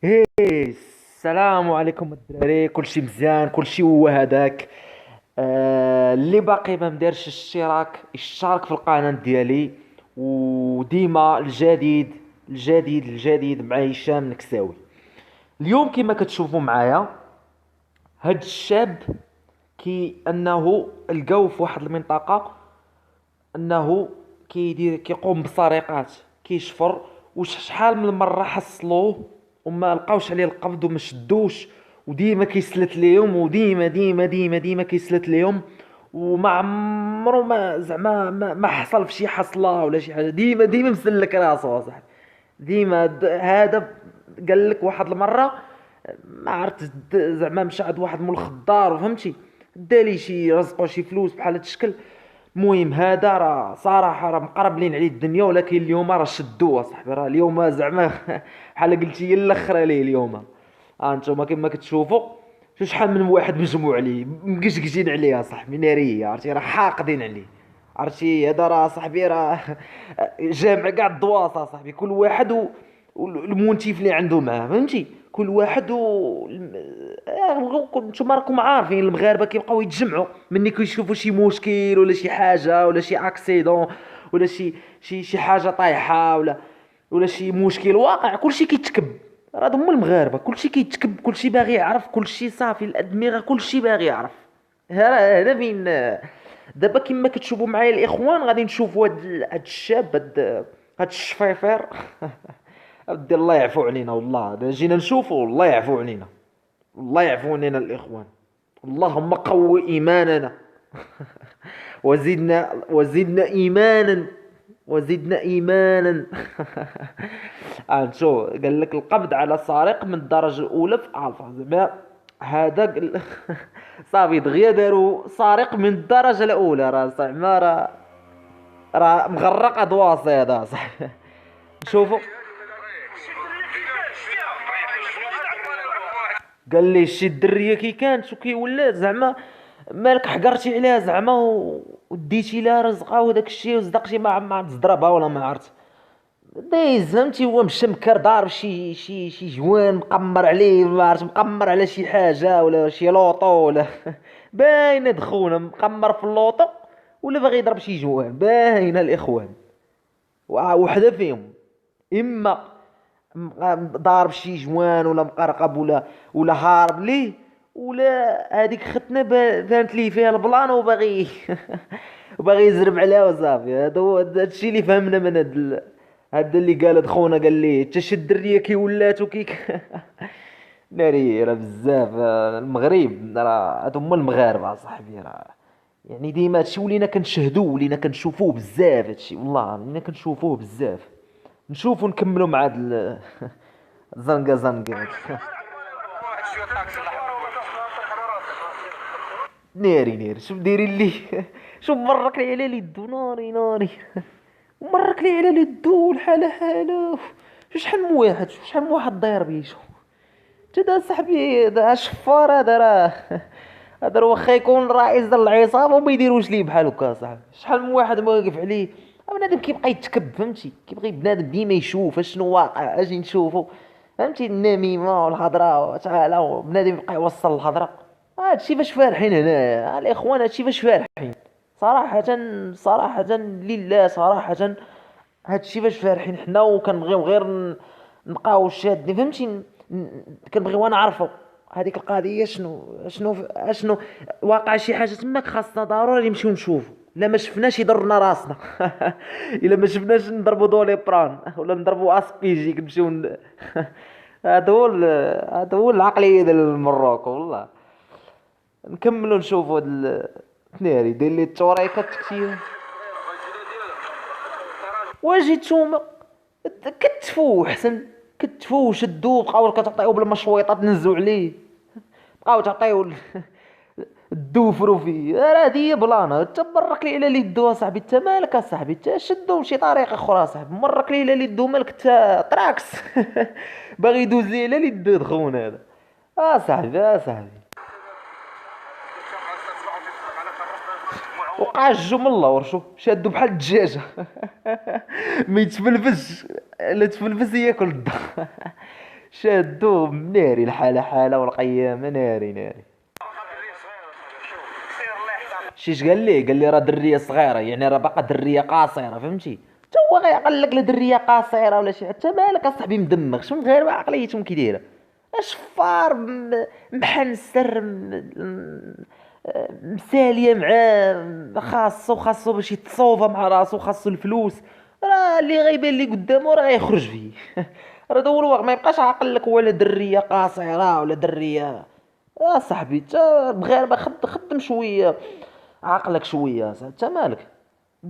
هي السلام عليكم الدراري، كلشي مزيان، كلشي هو هذاك. اللي باقي ما مدارش الاشتراك اشترك في القناة ديالي. وديما الجديد الجديد الجديد مع هشام نكساوي. اليوم كما كتشوفوا معايا هاد الشاب، كي انه لقاو في واحد المنطقة انه كيقوم بسرقات، كيشفر. شحال من مره حصلوه وما لقاوش عليه القبض وما شدوش، وديما كيسلت ليهم، وديما ديما ديما ديما كيسلت ليهم. وما عمرو ما زعما ما حصل في شي حصله ولا شي حاجه، ديما ديما مسلك راسو صاحبي. ديما هذا قال لك واحد المره، ما عرفت زعما مشى عند واحد مول الخضار، فهمتي؟ دالي شي رزقو شي فلوس بحال هاد الشكل. المهم هذا راه صراحه راه مقرب لين عليه الدنيا، ولكن اليوم راه شدوه صاحبي. راه اليوم زعما بحال قلتي هي الاخر عليه اليوم. انتم كما كتشوفوا شحال من واحد مجموع عليه، مقشقشين عليه صاحبي، ناريه، عرفتي؟ راه حاقدين عليه. عرفتي هذا راه صاحبي راه جامع كاع الدواسه صاحبي، كل واحد والمونتيف اللي عنده معاه، فهمتي؟ كل واحد نتوما راكم عارفين المغاربه كيبقاو يتجمعوا مني كيشوفوا شي مشكل ولا شي حاجه ولا شي اكسيدون ولا شي حاجه طايحه ولا شي مشكل واقع، كلشي كيتكب. راه هما المغاربه كلشي كيتكب، كلشي باغي يعرف، كلشي صافي الادمغه كلشي باغي يعرف. هذا فين. دابا كما كتشوفوا معايا الاخوان غادي نشوفوا هاد الشاب، هاد الشفيفير. ودي الله يعفو علينا، والله جينا نشوفوا، الله يعفو علينا، الله يعفو علينا الاخوان. اللهم قوي ايماننا وزدنا ايمانا، وزدنا ايمانا. شو قال لك؟ القبض على سارق من الدرجه الاولى في الفا، زعما هذا صافي دغيا داروا سارق من الدرجه الاولى، راه زعما راه مغرق ادواصي هذا صح. شوفوا، قال لي شي الدريه كي كانت وكي ولات زعما مالك حقرتي عليها زعما وديتي لها رزقها وداك الشيء وصدقتي ما عرفت تضربها ولا ما عرفت دايز، فهمتي؟ هو مشى مكر دار شي جوان مقمر عليه، ما عرفت مقمر على شي حاجه ولا شي لوطو ولا باينه دخونه مقمر في اللوطو، ولا باغي يضرب شي جوان، باينه الاخوان. وحده فيهم، اما ضارب شي جوان ولا مقرقب ولا هارب ليه، ولا هذيك ختنه بانت ليه فيها البلان وباغي وباغي يزرب عليها وصافي. هذا الشيء اللي فهمنا من هذا اللي قال خونا، قال لي تشد الدريه كي ولات وكيك. ناري راه بزاف. المغرب راه هادو هما المغاربه صاحبي، راه يعني ديما هادشي ولينا كنشهدوه، ولينا كنشوفوه بزاف. هادشي والله ولينا كنشوفوه بزاف. نشوفوا نكملوا مع هاد زنقه زنقه. ناري ناري شوف دايرين لي. شوف مرك لي على اليدو، ناري ناري. مرك لي على اليدو، الحاله حاله. شحال من واحد، شحال من واحد داير بيه. شوف هذا صاحبي، هذا شفار، هذا راه هذا واخا يكون رئيس ديال العصابه وما يديروش ليه بحال هكا صاحبي. شحال من واحد ما واقف عليه. بنادم كيبقى يتكب، فهمتي؟ كيبغي بنادم ديما يشوف اشنو واقع، اجي نشوفو، فهمتي؟ النميمه والهضره تعالى بنادم يبقى يوصل الهضره. هادشي فاش فارحين هنايا الاخوان، هادشي فاش فارحين صراحه. صراحه لله صراحه، هادشي فاش فارحين حنا، وكنبغيو غير نبقاو شادين، فهمتي؟ كنبغيو نعرفوا هذيك القضيه شنو واقع. شي حاجه تماك خاصنا ضروري نمشيو نشوفوا. الا ما شفناش يضرنا راسنا. الا ما شفناش نضربوا دوليبران ولا نضربوا اسبيجيك نمشيو هذا هو العقليه ديال المروكو والله. نكملوا نشوفوا هاد التناري داير لي التوريكه التكتيك. واجي نتوما كتفوا احسن، كتفوا وشدوا، بقاو كتعطيو بالمشويطه تنزوا عليه، بقاو تعطيو الدوفرو فيه. راه هادي هي بلانا. انت مرك لي على اليدو اصاحبي، انت مالك اصاحبي؟ انت شدو بشي طريقه اخرى اصاحبي. مرك لي على اليدو مالك انت طراكس. باغي يدوز لي على اليدو دخون هذا. صاحبي صاحبي وقع الجو من اللور، شوف شادو بحال الدجاجه. ما يتفلفش، لا تفلفس ياكل الضو. شادو ناري الحالة حالة والقيامة ناري ناري. شيش قال لي؟ قال لي راه درية صغيرة، يعني راه باقا درية قاصرة، فهمتي؟ تا هو غيقول لك لا درية قاصرة ولا شي، انت مالك اصاحبي مدمغ؟ شنو غير عقليتهم كي دايرة؟ اشفار محنسر مسالية معاه، خاصو باش يتصوفى مع راسو، خاصو الفلوس. راه اللي غيبان لي قدامه راه يخرج فيه. راه دور الوقت ما يبقاش عاقل لك ولا درية قاصرة ولا درية. يا صاحبي تا بغير ما خدم شويه عقلك شويه، انت مالك؟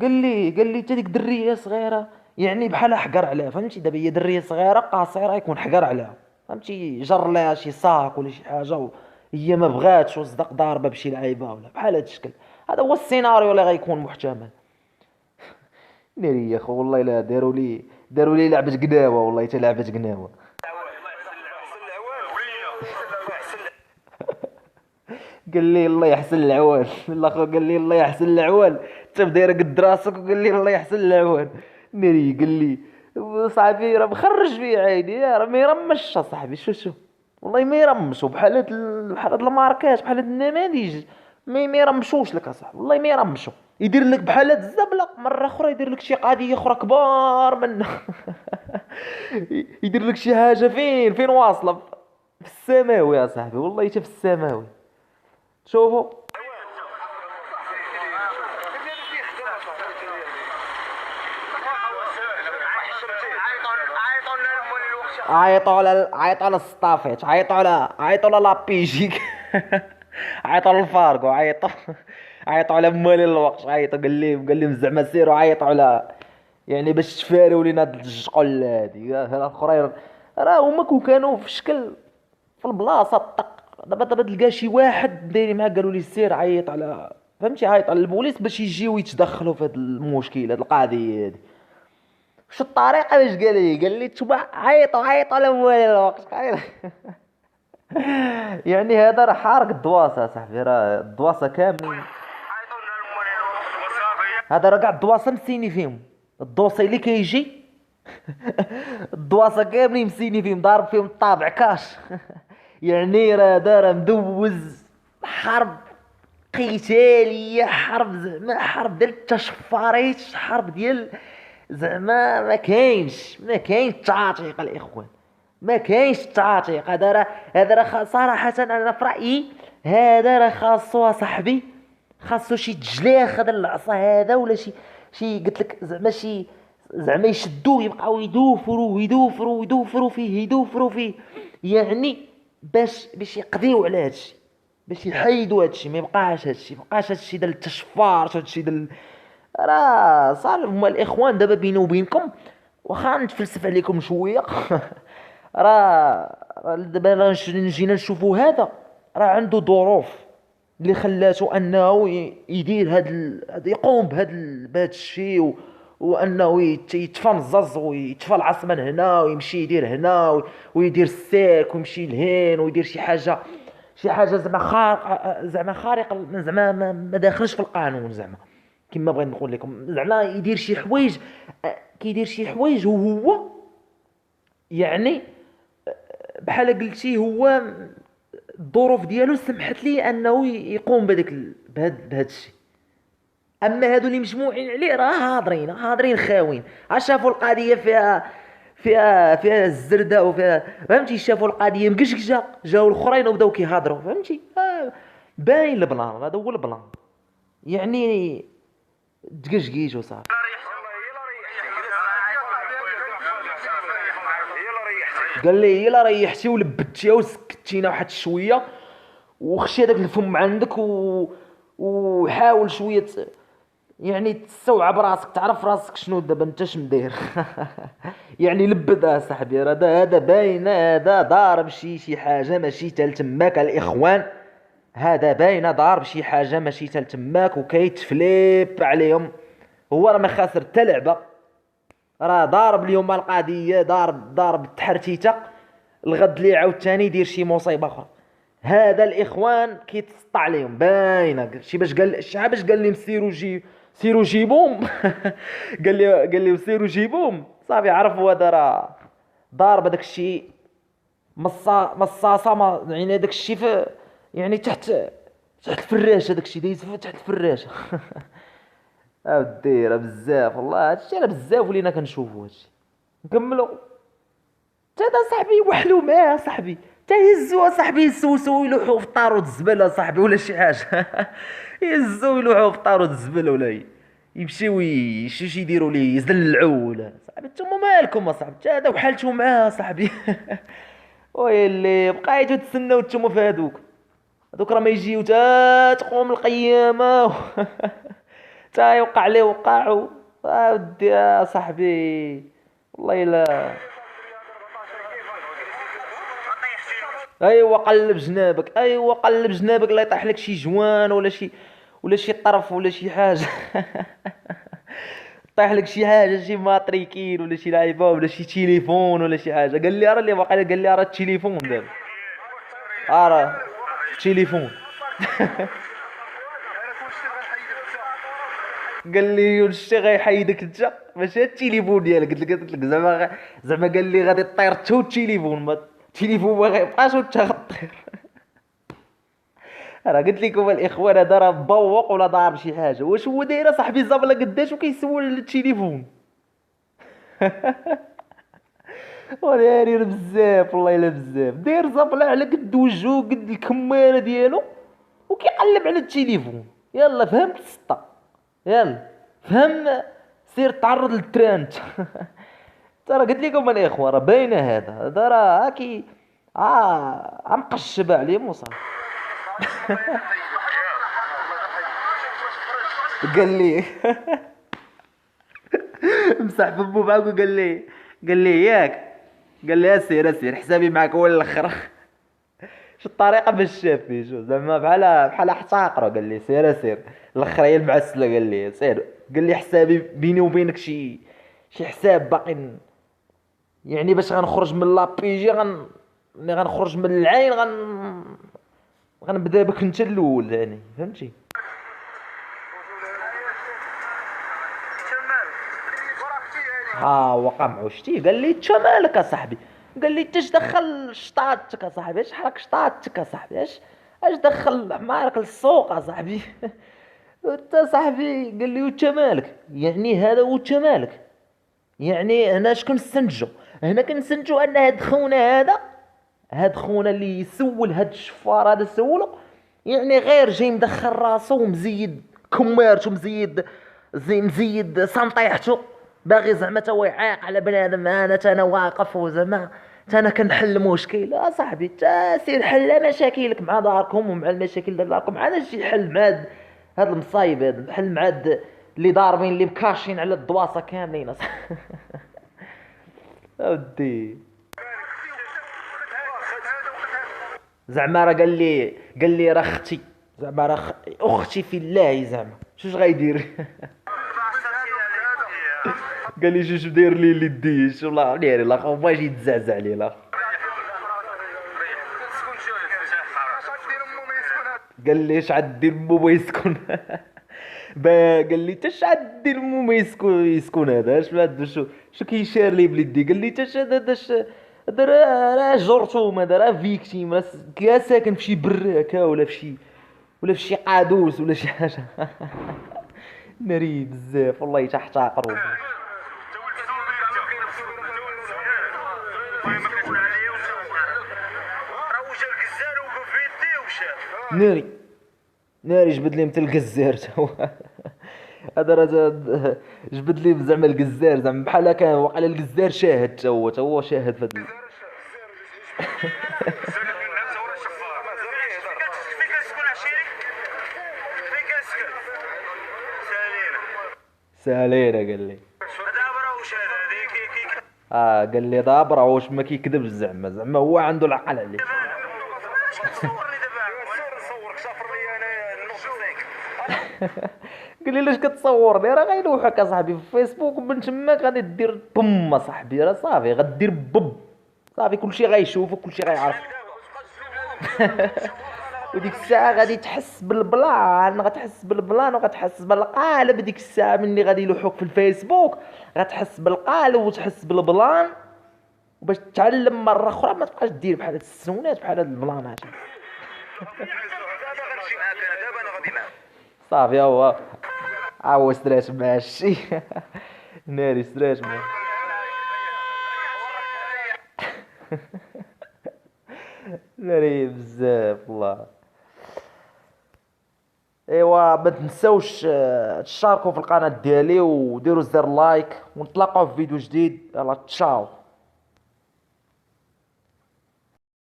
قال لي تا ديك دريه صغيره، يعني بحال حقر عليها، فهمتي؟ دابا هي دريه صغيره قاصره يكون حقر عليها، فهمتي؟ جر لها شي ساق ولا شي حاجه هي ما بغاتش وصدق ضاربه بشي لعيبه ولا بحال هذا الشكل. هذا هو السيناريو اللي غيكون محتمل. ناري يا خو والله، لا داروا لي لعبه قناوه، والله حتى لعبه قناوه. قال لي الله يحسن العوان. الاخر قال لي الله يحسن العوان، انت داير قد راسك وقال لي الله يحسن العوان. ناري قال لي صاحبي راه مخرج فيه عيني، راه ما يرمش صاحبي، شو والله ما يرمش، وبحال بحال هاد الماركات بحال هاد النماذج ما يرمشوش لك اصاحبي، والله ما يرمشوا. يدير لك بحال هاد الزبله، مره اخرى يدير لك شي قضيه اخرى كبار منه. يدير لك شي حاجه فين واصله، في السماوي يا صاحبي، والله حتى في السماوي. شوفوا، عيطوا على السطافيت، عيطوا على لابيجيك. عيطوا للفاركو، عيطوا على مالي الوقت، عيطوا قال لهم زعما سيروا عيطوا على، يعني باش تفاروا لينا هاد الشقل هادي الاخرين. راه هما كون كانوا في شكل في البلاصه طق. دابا تلقى شي واحد دايرين معاه قالوا لي سير عيط على، فهمتي؟ عيط على البوليس باش يجيو يتدخلوا في هاد المشكل، هاد القضيه هادي. شو الطريقه باش قال لي تبع عيطوا على موالي الوقت. يعني هذا راه حارق الدواسه صاحبي، راه الدواسه كامل. هذا راه كاع الدواسه مسيني فيهم، الدوسي اللي كيجي. الدواسه كاملين مسيني فيهم، ضارب فيهم الطابع كاش. يعني راه دار مدوز حرب قتاليه، حرب زعما حرب ديال التشفاريت، حرب ديال زعما ما كاينش تعاطيق الاخوان، ما كاينش تعاطيق. هذا راه صراحه انا في رايي هذا راه خاصو صاحبي، خاصو شي تجليخ هذا العصا هذا، ولا شي قلت لك زعما شي، زعما يشدوه يبقاو يدوفروا فيه يعني باش يقضيو على هادشي، باش يحيدوا هادشي، ما يبقاش هادشي ديال التشفار، هادشي ديال، راه صار هما الاخوان دابا بيني وبينكم، واخا نتفلسف عليكم شويه. دابا جينا نشوفوا هذا راه عنده ظروف اللي خلاته انه يدير يقوم بهذا الشيء، وانه يتفنزز ويتفى العصا من هنا ويمشي يدير هنا ويدير السيرك ويمشي لهين ويدير شي حاجه زعما خارق، زعما ما داخلش في القانون، زعما كما بغيت نقول لكم، زعما يدير شي حوايج، كيدير شي حوايج وهو يعني بحال قلتي هو الظروف ديالو سمحت ليه انه يقوم بهذا الشيء. اما هادو اللي مجموعين عليه راه هاضرين خاوين، شافوا القضيه فيها الزرده وفيها، فهمتي؟ شافوا القضيه مقشقشه، جاو الاخرين وبداو كيهضروا، فهمتي؟ باين البلان، هذا هو البلان، يعني تقشقيش وصافي. قال لي يلا ريحتي ولبدتيها وسكتينا واحد شويه، وخشي هذاك الفم عندك وحاول شويه يعني تستوعب راسك، تعرف راسك شنو دابا انت شنو داير. يعني لبد صاحبي، راه هذا باين، هذا ضارب شي حاجه ماشي تال تماك الاخوان، هذا باين ضارب شي حاجه ماشي تال تماك وكيتفليب عليهم. هو راه ما خاسر حتى لعبه، راه ضارب اليوم القضيه، ضارب التحرتيته، الغد لي عاوتاني يدير شي مصيبه اخرى. هذا الاخوان كيتسطع عليهم باينه، شي باش قال لي سيروا جيبوهم. قال لي سيروا جيبوهم، صافي عرفوا هذا راه ضارب هذاك الشيء مصاصه، ما يعني هذاك الشيء يعني تحت الفراشه، هذاك الشيء دايز تحت الفراشه. اودي راه بزاف والله، هادشي راه بزاف ولينا كنشوفو هادشي. نكملو. تا دا صاحبي وحلو معاه صاحبي، تا يهزو صاحبي يسوسو يلوحو في طارود الزبل صاحبي ولا شي حاجه. يهزو يلوحو في طارود الزبل ولا يمشيو شي يديروا ليه يزلعوه ولا صاحبي. نتوما مالكم اصاحبي، تا هذا وحالتو معاه صاحبي. ويلي بقايتو تسناو نتوما في هادوك راه ما يجيو تا تقوم القيامه. تا يوقع ليه وقعو. ودي يا صاحبي والله الا. ايوا قلب جنابك، ايوا قلب جنابك، لا يطيح لك شي جوان ولا شي طرف ولا شي حاجه. طيح لك شي حاجه، شي ماتريكين ولا شي لعيبه ولا شي تليفون ولا شي حاجه. قال لي راه اللي واقع، قال لي راه التليفون دابا. راه التليفون. قال لي الشي غيحيدك انت ماشي التليفون ديالك. قلت لك زعما قال لي غادي طير تو التليفون، ما التليفون ما غيبقاش وانت غطير. راه قلت لكم الاخوان، هذا راه مبوق ولا ضارب شي حاجه. واش هو داير صاحبي الزبله قداش وكيسول التليفون. وداير بزاف والله الا بزاف، داير زبله على قد وجهو قد الكماره ديالو وكيقلب على التليفون. يلا فهمت السطا، يلا فهم، سير تعرض للترانت. ترى قلت لكم الاخوان راه باينه، هذا راه هاكي مقشبه عليهم وصافي. قال لي. مسح ببو معاك قال لي ياك، قال لي اسير حسابي معاك هو الاخر. شو الطريقه باش شاف فيه، شو زعما بحال احتقروا. قال لي سير الاخر هي المعسله. قال لي سير، قال لي حسابي بيني وبينك شي حساب باقي، يعني باش غنخرج من لابيجي ملي غنخرج من العين غنبدا بك انت الاول يعني، فهمتي. ها وقع معو شتي. قال لي انت مالك اصاحبي، قال لي انت اش دخل شطاتك اصاحبي، اش حرك شطاتك اصاحبي، اش دخل حمارك للسوق اصاحبي. انت صاحبي قال لي وانت مالك، يعني هذا وانت مالك، يعني هنا اش كنستنتجو، هنا كنستنتجو ان هاد خونا اللي يسول هاد الشفار هذا سولو، يعني غير جاي مدخل راسو ومزيد كمارتو، مزيد سنطيحتو، باغي زعما تا هو يعيق على بنادم. انا واقف وزعما انا كنحل مشكل. صاحبي تا سير حل مشاكلك مع داركم ومع المشاكل ديال داركم، عاد شي حل مع هاد المصايب، هاد حل مع اللي ضاربين اللي مكاشين على الدواسه كاملين. اودي زعما راه قال لي راه اختي، زعما راه اختي في الله، زعما شوش غايدير. قال لي شوش داير لي اللي ديش والله ناري لا خو ما يجي يتزعزع عليه لا. قال لي اش عاد مو ما يسكن. قال لي تاش عاد مو ما يسكن هذا اش هذا شو كيشار لي بليدي. قال لي تاش هذا راه جرثوم، هذا راه فيكتيم، راه ساكن في شي براكه ولا في شي قادوس ولا شي حاجه. ناري بزاف والله تحتقروا. ناري جبد لي مثل الجزار تا هو. هذا راه جبد لي زعما الجزار، زعما بحال هكا وقع الجزار شاهد تا هو شاهد في هذا. سالينا قال لي. قال لي دابرا واش ما كيكذبش، زعما هو عنده العقل عليه. قال لي لاش كتصورني، راه غيلوحك اصاحبي في فيسبوك ومن تماك غادي دير بوم اصاحبي، راه صافي غدير بوم صافي، كلشي غيشوفك كلشي غيعرف. وديك الساعه غادي تحس بالبلان، وغتحس بالقالب. ديك الساعه ملي غادي يلوحوك في الفيسبوك غتحس بالقالب وتحس بالبلان وباش تتعلم مره اخرى ما تبقاش دير بحال هاد السنونات بحال هاد البلانات. دابا غنمشي معاك انا، دابا انا غادي معاك. صافي هو ستريس ماشي. ناري ستريس ماشي. ناري بزاف والله. ايوا ما تنساوش تشاركوا في القناة ديالي وديروا زر لايك، ونتلاقاو في فيديو جديد. يلا تشاو.